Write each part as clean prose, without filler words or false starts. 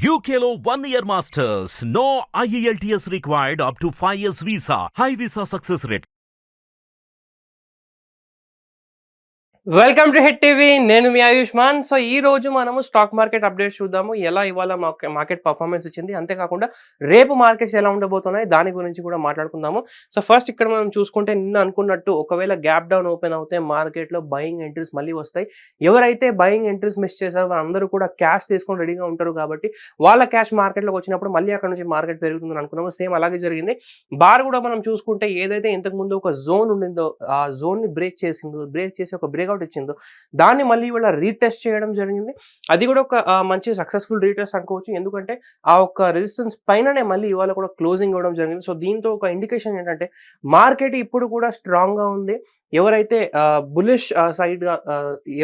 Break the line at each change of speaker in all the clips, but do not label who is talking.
UKLO 1 year masters. No IELTS required up to 5 years visa. High visa success rate.
Welcome to hit TV. నేను మీ Ayushman. So ఈ రోజు మనము stock market updates చూద్దాము. ఎలా ఇవాళ market performance ఇచ్చింది, అంతేకాకుండా రేపు మార్కెట్స్ ఎలా ఉండబోతున్నాయి దాని గురించి కూడా మాట్లాడుకుందాము. సో ఫస్ట్ ఇక్కడ మనం చూసుకుంటే నిన్న అనుకున్నట్టు ఒకవేళ గ్యాప్ డౌన్ ఓపెన్ అవుతే మార్కెట్లో బయింగ్ ఎంట్రీస్ మళ్ళీ వస్తాయి. ఎవరైతే బయింగ్ ఎంట్రీస్ మిస్ చేశారో అందరూ కూడా క్యాష్ తీసుకొని రెడీగా ఉంటారు కాబట్టి వాళ్ళ క్యాష్ మార్కెట్లోకి వచ్చినప్పుడు మళ్ళీ అక్కడ నుంచి మార్కెట్ పెరుగుతుందని అనుకున్నాము. సేమ్ అలాగే జరిగింది. బార్ కూడా మనం చూసుకుంటే ఏదైతే ఇంతకుముందు ఒక జోన్ ఉండిందో ఆ జోన్ ని బ్రేక్ చేసి ఒక బ్రేక్అవుట్ ఇచ్చిందో దాన్ని మళ్ళీ ఇవాళ రీటెస్ట్ చేయడం జరిగింది. అది కూడా ఒక మంచి సక్సెస్ఫుల్ రీటెస్ట్ అనుకోవచ్చు. ఎందుకంటే ఆ ఒక్క రెసిస్టెన్స్ పైననే మళ్ళీ ఇవాళ కూడా క్లోజింగ్ ఇవ్వడం జరిగింది. సో దీంతో ఒక ఇండికేషన్ ఏంటంటే మార్కెట్ ఇప్పుడు కూడా స్ట్రాంగ్ గా ఉంది. ఎవరైతే బులిష్ సైడ్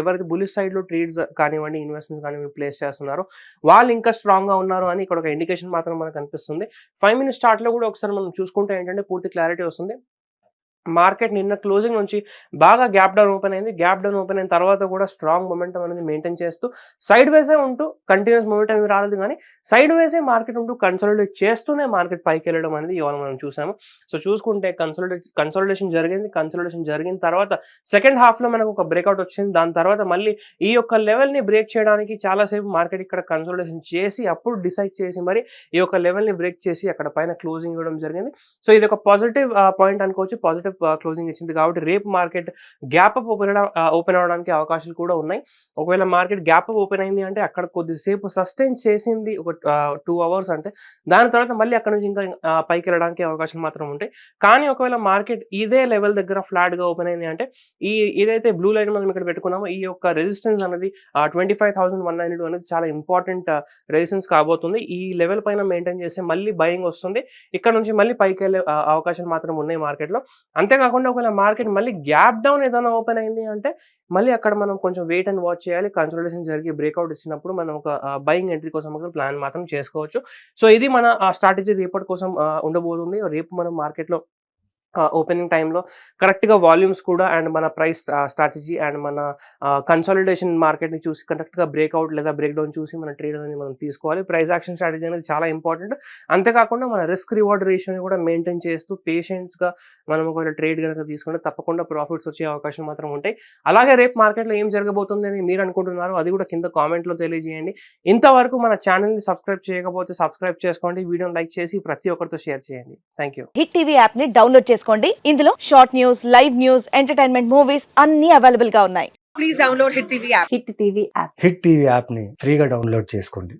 ఎవరైతే బులిష్ సైడ్ లో ట్రేడ్స్ కానివ్వండి, ఇన్వెస్ట్మెంట్స్ కానివ్వండి ప్లేస్ చేస్తున్నారో వాళ్ళు ఇంకా స్ట్రాంగ్ గా ఉన్నారు అని ఇక్కడ ఒక ఇండికేషన్ మాత్రం మనకు కనిపిస్తుంది. 5 minute చార్ట్ లో కూడా ఒకసారి మనం చూసుకుంటే ఏంటంటే పూర్తి క్లారిటీ వస్తుంది. మార్కెట్ నిన్న క్లోజింగ్ నుంచి బాగా గ్యాప్ డౌన్ ఓపెన్ అయింది. గ్యాప్ డౌన్ ఓపెన్ అయిన తర్వాత కూడా స్ట్రాంగ్ మొమెంటం అనేది మెయింటైన్ చేస్తూ సైడ్ వేసే ఉంటూ కంటిన్యూస్ మొమెంటం ఏమి రాలేదు, కానీ సైడ్ వేసే మార్కెట్ ఉంటూ కన్సోలిడేట్ చేస్తూనే మార్కెట్ పైకి వెళ్ళడం అనేది ఇవాళ మనం చూసాము. సో చూసుకుంటే కన్సోలిడేషన్ జరిగిన తర్వాత సెకండ్ హాఫ్ లో మనకు ఒక బ్రేక్అవుట్ వచ్చింది. దాని తర్వాత మళ్ళీ ఈ యొక్క లెవెల్ ని బ్రేక్ చేయడానికి చాలాసేపు మార్కెట్ ఇక్కడ కన్సోలిడేషన్ చేసి అప్పుడు డిసైడ్ చేసి మరి ఈ యొక్క లెవెల్ ని బ్రేక్ చేసి అక్కడ పైన క్లోజింగ్ ఇవ్వడం జరిగింది. సో ఇది ఒక పాజిటివ్ పాయింట్ అనుకోవచ్చు. పాజిటివ్ క్లోజింగ్ ఇచ్చింది కాబట్టి రేపు మార్కెట్ గ్యాప్ అప్ ఓపెన్ అవడానికి అవకాశాలు కూడా ఉన్నాయి. ఒకవేళ మార్కెట్ గ్యాప్ అప్ ఓపెన్ అయింది అంటే అక్కడ కొద్దిసేపు సస్టైన్ చేసింది ఒక 2 hours అంటే దాని తర్వాత మళ్ళీ అక్కడ నుంచి ఇంకా పైకి వెళ్ళడానికి అవకాశం మాత్రం ఉంటాయి. కానీ ఒకవేళ మార్కెట్ ఇదే లెవెల్ దగ్గర ఫ్లాట్ గా ఓపెన్ అయింది అంటే ఏదైతే బ్లూ లైన్ మనం ఇక్కడ పెట్టుకున్నామో ఈ యొక్క రెసిస్టెన్స్ అనేది 25,192 అనేది చాలా ఇంపార్టెంట్ రెసిస్టెన్స్ కాబోతుంది. ఈ లెవెల్ పైన మెయింటైన్ చేస్తే మళ్ళీ బయింగ్ వస్తుంది. ఇక్కడ నుంచి మళ్ళీ పైకి వెళ్ళే అవకాశాలు మాత్రం ఉన్నాయి మార్కెట్ లో. అంతేకాకుండా ఒకవేళ మార్కెట్ మళ్ళీ గ్యాప్ డౌన్ ఏదైనా ఓపెన్ అయింది అంటే మళ్ళీ అక్కడ మనం కొంచెం వెయిట్ అండ్ వాచ్ చేయాలి. కన్సల్టేషన్ జరిగి బ్రేక్అవుట్ ఇచ్చినప్పుడు మనం ఒక బయింగ్ ఎంట్రీ కోసం ప్లాన్ మాత్రం చేసుకోవచ్చు. సో ఇది మన స్ట్రాటజీ రేపటి కోసం ఉండబోతుంది. రేపు మనం మార్కెట్లో ఓపెనింగ్ టైంలో కరెక్ట్గా వాల్యూమ్స్ కూడా అండ్ మన ప్రైస్ స్ట్రాటజీ అండ్ మన కన్సాలిడేషన్ మార్కెట్ని చూసి కరెక్ట్గా బ్రేక్అవుట్ లేదా బ్రేక్ డౌన్ చూసి మన ట్రేడ్ అనేది మనం తీసుకోవాలి. ప్రైస్ యాక్షన్ స్ట్రాటజీ అనేది చాలా ఇంపార్టెంట్. అంతేకాకుండా మన రిస్క్ రివార్డ్ రేషియోని కూడా మెయింటైన్ చేస్తూ పేషెన్స్గా మనం ఒకవేళ ట్రేడ్ కనుక తీసుకుంటే తప్పకుండా ప్రాఫిట్స్ వచ్చే అవకాశం మాత్రం ఉంటాయి. అలాగే రేపు మార్కెట్లో ఏం జరగబోతుంది అని మీరు అనుకుంటున్నారు అది కూడా కింద కామెంట్లో తెలియజేయండి. ఇంతవరకు మన ఛానల్ని సబ్స్క్రైబ్ చేయకపోతే సబ్స్క్రైబ్ చేసుకోండి, వీడియోని లైక్ చేసి ప్రతి ఒక్కరితో షేర్ చేయండి. Thank you.
Hit TV app ని డౌన్లోడ్ చేసుకోండి. ఇందులో short news, live news, entertainment movies అన్ని అవైలబుల్ గా ఉన్నాయి.
Please download Hit TV app.
Hit TV app
hit TV యాప్ని ఫ్రీగా డౌన్లోడ్ చేసుకోండి.